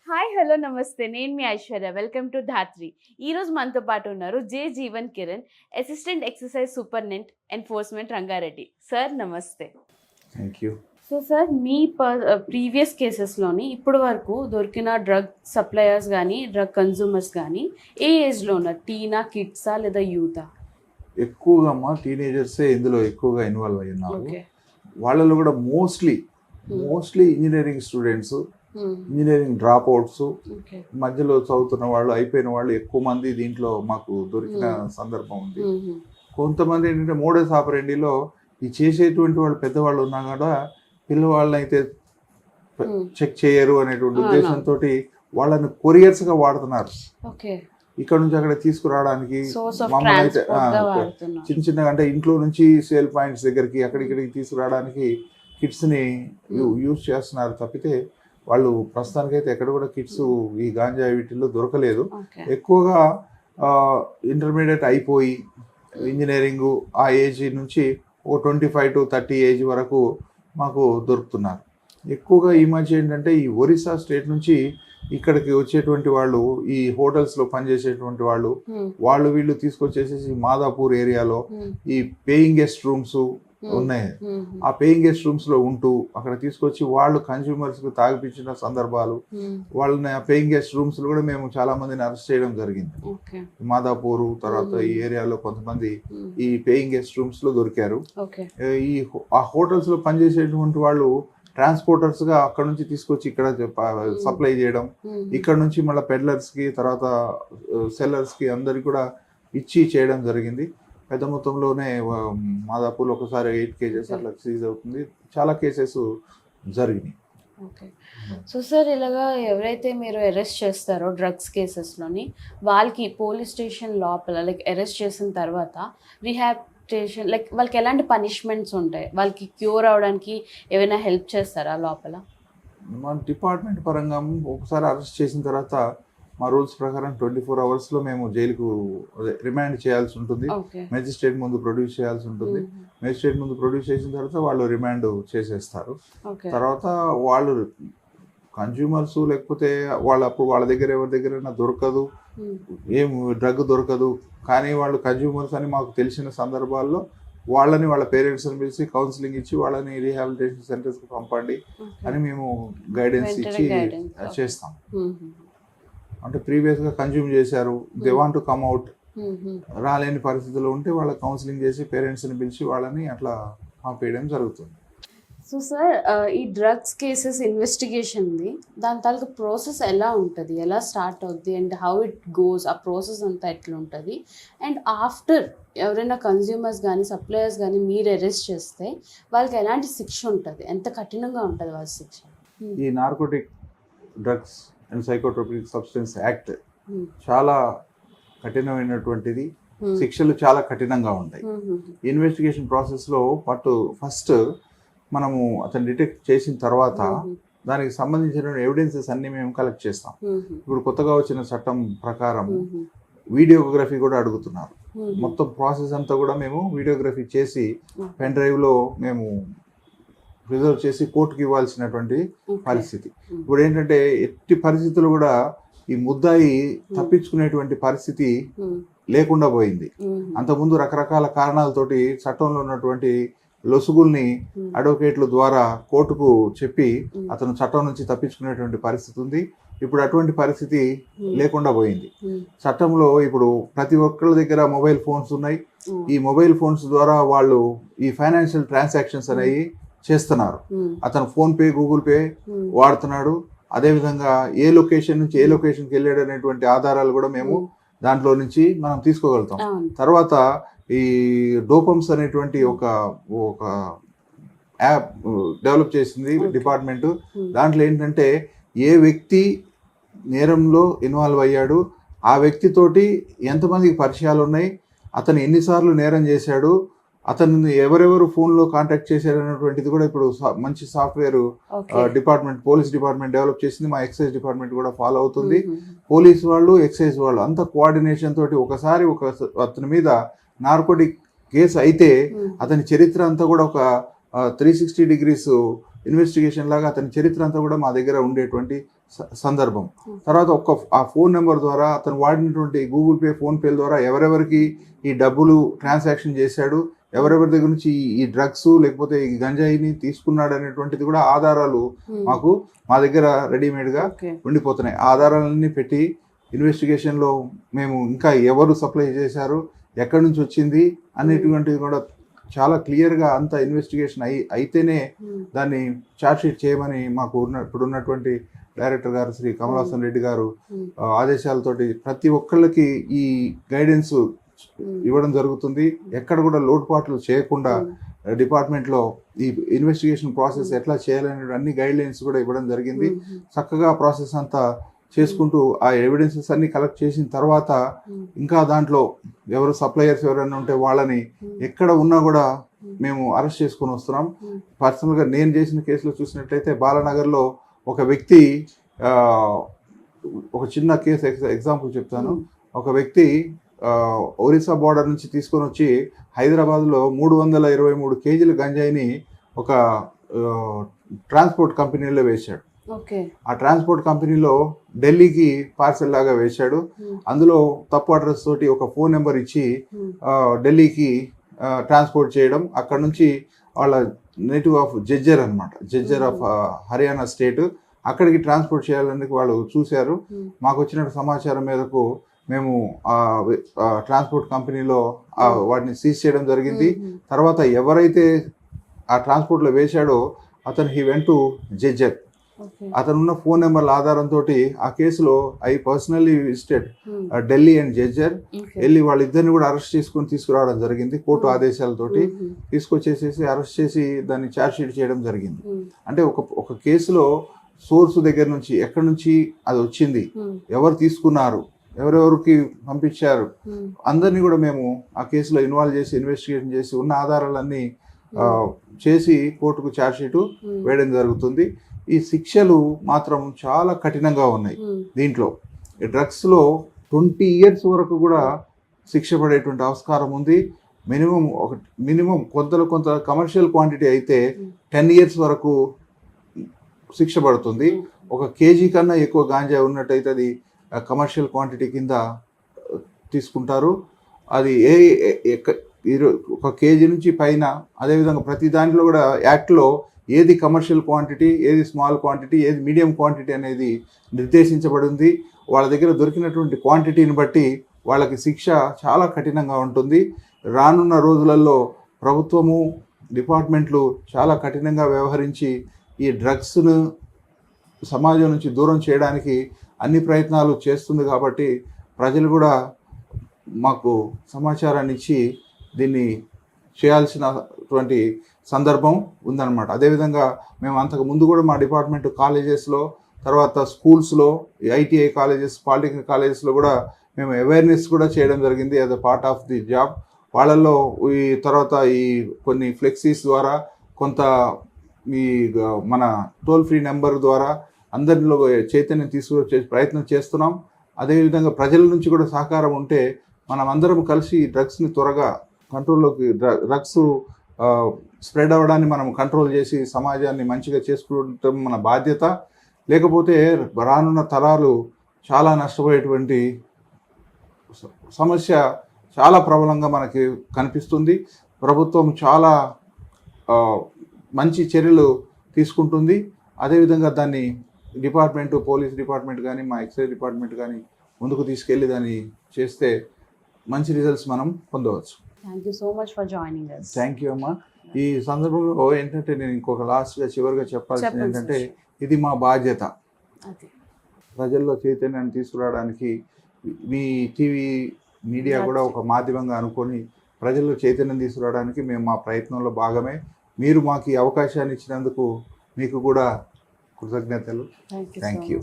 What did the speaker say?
Hi hello నమస్తే నేను మీ ఐశ్వర్య వెల్కమ్ టు ధాత్రి. ఈరోజు మనతో పాటు ఉన్నారు J Jeevan Kiran, assistant excise superintendent enforcement Rangareddy. Sir నమస్తే. Thank you. సో సార్, మీ ప్రీవియస్ కేసెస్లోని ఇప్పటి వరకు దొరికిన డ్రగ్ సప్లయర్స్ కానీ డ్రగ్ కన్జ్యూమర్స్ కానీ ఏ ఏజ్లో ఉన్నారు? టీనా, కిడ్సా లేదా యూతా? ఎక్కువగా మా టీనేజర్సే ఇందులో ఎక్కువగా ఇన్వాల్వ్ అయి ఉన్నారు. వాళ్ళలో కూడా mostly engineering students, engineering drop outs, మధ్యలో చదువుతున్న వాళ్ళు, అయిపోయిన వాళ్ళు ఎక్కువ మంది దీంట్లో మాకు దొరికిన సందర్భం ఉంది. కొంతమంది ఏంటంటే మోడస్ ఆపరెండిలో ఈ చేసేటువంటి వాళ్ళు పెద్దవాళ్ళు ఉన్నా కూడా పిల్లవాళ్ళని అయితే చెక్ చేయరు అనేటువంటి ఉద్దేశంతో వాళ్ళని కొరియర్స్గా వాడుతున్నారు. ఇక్కడ నుంచి అక్కడ తీసుకురావడానికి మమ్మల్ని అయితే చిన్న చిన్నగా అంటే ఇంట్లో నుంచి సేల్ పాయింట్స్ దగ్గరికి అక్కడిక్కడికి తీసుకురావడానికి కిట్స్ని యూజ్ చేస్తున్నారు తప్పితే వాళ్ళు ప్రస్తుతానికైతే ఎక్కడ కూడా కిట్స్ ఈ గాంజా వీటిల్లో దొరకలేదు. ఎక్కువగా ఇంటర్మీడియట్ అయిపోయి ఇంజనీరింగ్ ఆ ఏజ్ నుంచి ఒక 25 to 30 ఏజ్ వరకు మాకు దొరుకుతున్నారు. ఎక్కువగా ఈ మధ్య ఏంటంటే ఈ ఒరిస్సా స్టేట్ నుంచి ఇక్కడికి వచ్చేటువంటి వాళ్ళు, ఈ హోటల్స్లో పనిచేసేటువంటి వాళ్ళు వీళ్ళు తీసుకొచ్చేసేసి మాదాపూర్ ఏరియాలో ఈ పేయింగ్ గెస్ట్ రూమ్స్ ఉన్నాయి. ఆ పేయింగ్ గెస్ట్ రూమ్స్ లో ఉంటూ అక్కడ తీసుకొచ్చి వాళ్ళు కన్స్యూమర్స్ కు తాగిపించిన సందర్భాలు, వాళ్ళని ఆ పేయింగ్ గెస్ట్ రూమ్స్ లో కూడా మేము చాలా మందిని అరెస్ట్ చేయడం జరిగింది. మాదాపూర్ తర్వాత ఈ ఏరియాలో కొంతమంది ఈ పేయింగ్ గెస్ట్ రూమ్స్ లో దొరికారు. ఈ ఆ హోటల్స్ లో పనిచేసేటువంటి వాళ్ళు ట్రాన్స్పోర్టర్స్ గా అక్కడ నుంచి తీసుకొచ్చి ఇక్కడ సప్లై చేయడం, ఇక్కడ నుంచి మళ్ళీ పెడ్లర్స్ కి తర్వాత సెల్లర్స్ కి అందరికి కూడా ఇచ్చి చేయడం జరిగింది. పెద్ద మొత్తంలోనే మాదాపూర్లో ఒకసారి 8 కేజెస్ అట్లా సీజ్ అవుతుంది. చాలా కేసెస్ జరిగినాయి. ఓకే. సో సార్, ఇలాగా ఎవరైతే మీరు అరెస్ట్ చేస్తారో డ్రగ్స్ కేసెస్లోని వాళ్ళకి పోలీస్ స్టేషన్ లోపల అరెస్ట్ చేసిన తర్వాత రీహాబిలిటేషన్ వాళ్ళకి ఎలాంటి పనిష్మెంట్స్ ఉంటాయి? వాళ్ళకి క్యూర్ అవడానికి ఏమైనా హెల్ప్ చేస్తారా లోపల? మన డిపార్ట్మెంట్ పరంగా ఒకసారి అరెస్ట్ చేసిన తర్వాత మా రూల్స్ ప్రకారం 24 అవర్స్లో మేము జైలుకు రిమాండ్ చేయాల్సి ఉంటుంది. మెజిస్ట్రేట్ ముందు ప్రొడ్యూస్ చేయాల్సి ఉంటుంది. మెజిస్ట్రేట్ ముందు ప్రొడ్యూస్ చేసిన తర్వాత వాళ్ళు రిమాండ్ చేసేస్తారు. తర్వాత వాళ్ళు కన్జ్యూమర్స్ లేకపోతే అప్పుడు వాళ్ళ దగ్గర ఎవరి దగ్గరైనా దొరకదు, ఏం డ్రగ్ దొరకదు, కానీ వాళ్ళు కన్జ్యూమర్స్ అని మాకు తెలిసిన సందర్భాల్లో వాళ్ళని వాళ్ళ పేరెంట్స్ని పిలిచి కౌన్సిలింగ్ ఇచ్చి వాళ్ళని రీహాబిలిటేషన్ సెంటర్స్కి పంపండి అని మేము గైడెన్స్ ఇచ్చి చేస్తాం. అంటే ప్రీవియస్గా కన్జ్యూమ్ చేశారు, they want to come out, రాలేని పరిస్థితుల్లో ఉంటే వాళ్ళ కౌన్సిలింగ్ చేసి పేరెంట్స్ని పిలిచి వాళ్ళని అట్లా పంపేయడం జరుగుతుంది. సో సార్, ఈ డ్రగ్స్ కేసెస్ ఇన్వెస్టిగేషన్ది దాని తాలూకు ప్రాసెస్ ఎలా ఉంటుంది, ఎలా స్టార్ట్ అవుద్ది అండ్ హౌ ఇట్ గోస్, ఆ ప్రాసెస్ అంతా ఎట్లా ఉంటుంది? అండ్ ఆఫ్టర్ ఎవరైనా కన్జ్యూమర్స్ కానీ సప్లయర్స్ కానీ మీరు అరెస్ట్ చేస్తే వాళ్ళకి ఎలాంటి శిక్ష ఉంటుంది, ఎంత కఠినంగా ఉంటుంది వాళ్ళ శిక్ష? ఈ narcotic drugs and psychotropic substance act చాలా కఠినమైనటువంటిది. శిక్షలు చాలా కఠినంగా ఉంటాయి. ఇన్వెస్టిగేషన్ ప్రాసెస్లో ఫస్ట్ మనము అతను డిటెక్ట్ చేసిన తర్వాత దానికి సంబంధించిన ఎవిడెన్సెస్ అన్ని మేము కలెక్ట్ చేస్తాం. ఇప్పుడు కొత్తగా వచ్చిన చట్టం ప్రకారం వీడియోగ్రఫీ కూడా అడుగుతున్నారు. మొత్తం ప్రాసెస్ అంతా కూడా మేము వీడియోగ్రఫీ చేసి పెన్ డ్రైవ్లో మేము రిజర్వ్ చేసి కోర్టుకి ఇవ్వాల్సినటువంటి పరిస్థితి. ఇప్పుడు ఏంటంటే ఎట్టి పరిస్థితులు కూడా ఈ ముద్దాయి తప్పించుకునేటువంటి పరిస్థితి లేకుండా పోయింది. అంతకుముందు రకరకాల కారణాలతోటి చట్టంలో ఉన్నటువంటి లొసుగుల్ని అడ్వకేట్ల ద్వారా కోర్టుకు చెప్పి అతను చట్టం నుంచి తప్పించుకునేటువంటి పరిస్థితి ఉంది. ఇప్పుడు అటువంటి పరిస్థితి లేకుండా పోయింది. చట్టంలో ఇప్పుడు ప్రతి ఒక్కళ్ళ దగ్గర మొబైల్ ఫోన్స్ ఉన్నాయి. ఈ మొబైల్ ఫోన్స్ ద్వారా వాళ్ళు ఈ ఫైనాన్షియల్ ట్రాన్సాక్షన్స్ అనేవి చేస్తున్నారు. అతను ఫోన్ పే, గూగుల్ పే వాడుతున్నాడు. అదేవిధంగా ఏ లొకేషన్ నుంచి ఏ లొకేషన్కి వెళ్ళాడు అనేటువంటి ఆధారాలు కూడా మేము దాంట్లో నుంచి మనం తీసుకోగలుగుతాం. తర్వాత ఈ డోపమ్స్ అనేటువంటి ఒక యాప్ డెవలప్ చేసింది డిపార్ట్మెంట్. దాంట్లో ఏంటంటే ఏ వ్యక్తి నేరంలో ఇన్వాల్వ్ అయ్యాడు, ఆ వ్యక్తితోటి ఎంతమందికి పరిచయాలు ఉన్నాయి, అతను ఎన్నిసార్లు నేరం చేశాడు, అతను ఎవరెవరు ఫోన్లో కాంటాక్ట్ చేశారు అనేటువంటిది కూడా ఇప్పుడు మంచి software department, police department develop చేసింది. మా ఎక్సైజ్ డిపార్ట్మెంట్ కూడా ఫాలో అవుతుంది. పోలీస్ వాళ్ళు, ఎక్సైజ్ వాళ్ళు అంతా కోఆర్డినేషన్ తోటి ఒకసారి అతని మీద నార్కోటిక్ కేసు అయితే అతని చరిత్ర అంతా కూడా ఒక 360 degrees ఇన్వెస్టిగేషన్ లాగా అతని చరిత్ర అంతా కూడా మా దగ్గర ఉండేటువంటి సందర్భం. తర్వాత ఆ ఫోన్ నెంబర్ ద్వారా అతను వాడినటువంటి గూగుల్ పే, ఫోన్పే ద్వారా ఎవరెవరికి ఈ డబ్బులు ట్రాన్సాక్షన్ చేశాడు, ఎవరెవరి దగ్గర నుంచి ఈ డ్రగ్స్ లేకపోతే ఈ గంజాయిని తీసుకున్నాడు అనేటువంటిది కూడా ఆధారాలు మా దగ్గర రెడీమేడ్గా ఉండిపోతున్నాయి. ఆధారాలన్నీ పెట్టి ఇన్వెస్టిగేషన్లో మేము ఇంకా ఎవరు సప్లై చేశారు, ఎక్కడి నుంచి వచ్చింది అనేటువంటిది కూడా చాలా క్లియర్గా అంత ఇన్వెస్టిగేషన్ అయితేనే దాన్ని ఛార్జ్షీట్ చేయమని మాకు ఇప్పుడున్నటువంటి డైరెక్టర్ గారు శ్రీ కమలాసన్ రెడ్డి గారు ఆదేశాలతోటి ప్రతి ఒక్కళ్ళకి ఈ గైడెన్స్ ఇవ్వడం జరుగుతుంది. ఎక్కడ కూడా లోటుపాట్లు చేయకుండా డిపార్ట్మెంట్లో ఈ ఇన్వెస్టిగేషన్ ప్రాసెస్ ఎట్లా చేయాలనే అన్ని గైడ్ లైన్స్ కూడా ఇవ్వడం జరిగింది. చక్కగా ప్రాసెస్ అంతా చేసుకుంటూ ఆ ఎవిడెన్సెస్ అన్ని కలెక్ట్ చేసిన తర్వాత ఇంకా దాంట్లో ఎవరు సప్లయర్స్ ఎవరైనా ఉంటే వాళ్ళని ఎక్కడ ఉన్నా కూడా మేము అరెస్ట్ చేసుకొని వస్తున్నాం. పర్సనల్గా నేను చేసిన కేసులో చూసినట్లయితే బాలానగర్లో ఒక వ్యక్తి, ఒక చిన్న కేసు ఎగ్జాంపుల్ చెప్తాను. ఒక వ్యక్తి ఒరిస్సా బార్డర్ నుంచి తీసుకొని వచ్చి హైదరాబాద్లో 323 కేజీల గంజాయిని ఒక ట్రాన్స్పోర్ట్ కంపెనీలో వేశాడు. ఆ ట్రాన్స్పోర్ట్ కంపెనీలో ఢిల్లీకి పార్సెల్ లాగా వేశాడు. అందులో తప్పు అడ్రస్ తోటి ఒక ఫోన్ నెంబర్ ఇచ్చి ఢిల్లీకి ట్రాన్స్పోర్ట్ చేయడం, అక్కడ నుంచి వాళ్ళ నేటివ్ ఆఫ్ జజ్జర్ అనమాట, జజ్జర్ ఆఫ్ హర్యానా స్టేట్, అక్కడికి ట్రాన్స్పోర్ట్ చేయాలని వాళ్ళు చూశారు. మాకు వచ్చిన సమాచారం మేరకు మేము ట్రాన్స్పోర్ట్ కంపెనీలో వాటిని సీజ్ చేయడం జరిగింది. తర్వాత ఎవరైతే ఆ ట్రాన్స్పోర్ట్లో వేశాడో అతను హీ వెంట్ టు జడ్జర్. అతనున్న ఫోన్ నెంబర్ల ఆధారంతో ఆ కేసులో I personally visited Delhi and Jhajjar. వెళ్ళి వాళ్ళిద్దరిని కూడా అరెస్ట్ చేసుకొని తీసుకురావడం జరిగింది. కోర్టు ఆదేశాలతోటి తీసుకొచ్చేసేసి అరెస్ట్ చేసి దాన్ని ఛార్జ్షీట్ చేయడం జరిగింది. అంటే ఒక కేసులో సోర్స్ దగ్గర నుంచి ఎక్కడి నుంచి అది వచ్చింది, ఎవరు తీసుకున్నారు, ఎవరెవరికి పంపించారు, అందరినీ కూడా మేము ఆ కేసులో ఇన్వాల్వ్ చేసి ఇన్వెస్టిగేషన్ చేసి ఉన్న ఆధారాలన్నీ చేసి కోర్టుకు ఛార్జ్షీట్ వేయడం జరుగుతుంది. ఈ శిక్షలు మాత్రం చాలా కఠినంగా ఉన్నాయి. దీంట్లో డ్రగ్స్లో 20 years వరకు కూడా శిక్ష పడేటువంటి ఆస్కారం ఉంది. మినిమం కొంత కమర్షియల్ క్వాంటిటీ అయితే 10 years వరకు శిక్ష పడుతుంది. 1 kg కన్నా ఎక్కువ గాంజా ఉన్నట్టయితే అది కమర్షియల్ క్వాంటిటీ కింద తీసుకుంటారు. అది 1 kg నుంచి పైన, అదేవిధంగా ప్రతి దాంట్లో కూడా యాక్ట్లో ఏది కమర్షియల్ క్వాంటిటీ, ఏది స్మాల్ క్వాంటిటీ, ఏది మీడియం క్వాంటిటీ అనేది నిర్దేశించబడింది. వాళ్ళ దగ్గర దొరికినటువంటి క్వాంటిటీని బట్టి వాళ్ళకి శిక్ష చాలా కఠినంగా ఉంటుంది. రానున్న రోజులలో ప్రభుత్వము, డిపార్ట్మెంట్లు చాలా కఠినంగా వ్యవహరించి ఈ డ్రగ్స్ను సమాజం నుంచి దూరం చేయడానికి అన్ని ప్రయత్నాలు చేస్తుంది. కాబట్టి ప్రజలు కూడా మాకు సమాచారాన్ని ఇచ్చి దీన్ని చేయాల్సినటువంటి సందర్భం ఉందన్నమాట. అదేవిధంగా మేము అంతకు ముందు కూడా మా డిపార్ట్మెంట్ కాలేజెస్లో, తర్వాత స్కూల్స్లో, ఐటీఐ కాలేజెస్, పాలిటెక్నిక్ కాలేజెస్లో కూడా మేము అవేర్నెస్ కూడా చేయడం జరిగింది as a part of the job. వాళ్ళల్లో ఈ తర్వాత ఈ కొన్ని ఫ్లెక్సీస్ ద్వారా, కొంత ఈ మన టోల్ ఫ్రీ నెంబర్ ద్వారా అందరిలో చైతన్యం తీసుకొచ్చే ప్రయత్నం చేస్తున్నాం. అదేవిధంగా ప్రజల నుంచి కూడా సహకారం ఉంటే మనం అందరం కలిసి డ్రగ్స్ని త్వరగా కంట్రోల్లోకి, డ్రగ్స్ స్ప్రెడ్ అవ్వడాన్ని మనం కంట్రోల్ చేసి సమాజాన్ని మంచిగా చేసుకోవడం మన బాధ్యత. లేకపోతే రానున్న తరాలు చాలా నష్టపోయేటువంటి సమస్య చాలా ప్రబలంగా మనకి కనిపిస్తుంది. ప్రభుత్వం చాలా మంచి చర్యలు తీసుకుంటుంది. అదేవిధంగా దాన్ని డిపార్ట్మెంటు, పోలీస్ డిపార్ట్మెంట్ కానీ, మా ఎక్సైజ్ డిపార్ట్మెంట్ కానీ ముందుకు తీసుకెళ్ళి దాన్ని చేస్తే మంచి రిజల్ట్స్ మనం పొందవచ్చు. Thank you so much for joining us. Thank you అమ్మా. ఈ సందర్భంలో ఏంటంటే నేను ఇంకొక చివరిగా చెప్పాల్సింది ఏంటంటే, ఇది మా బాధ్యత. ప్రజల్లో చైతన్యాన్ని తీసుకురావడానికి మీ టీవీ మీడియా కూడా ఒక మాధ్యమంగా అనుకొని ప్రజల్లో చైతన్యం తీసుకురావడానికి మేము మా ప్రయత్నంలో భాగమే. మీరు మాకు ఈ అవకాశాన్ని ఇచ్చినందుకు మీకు కూడా కృతజ్ఞతలు. Thank you.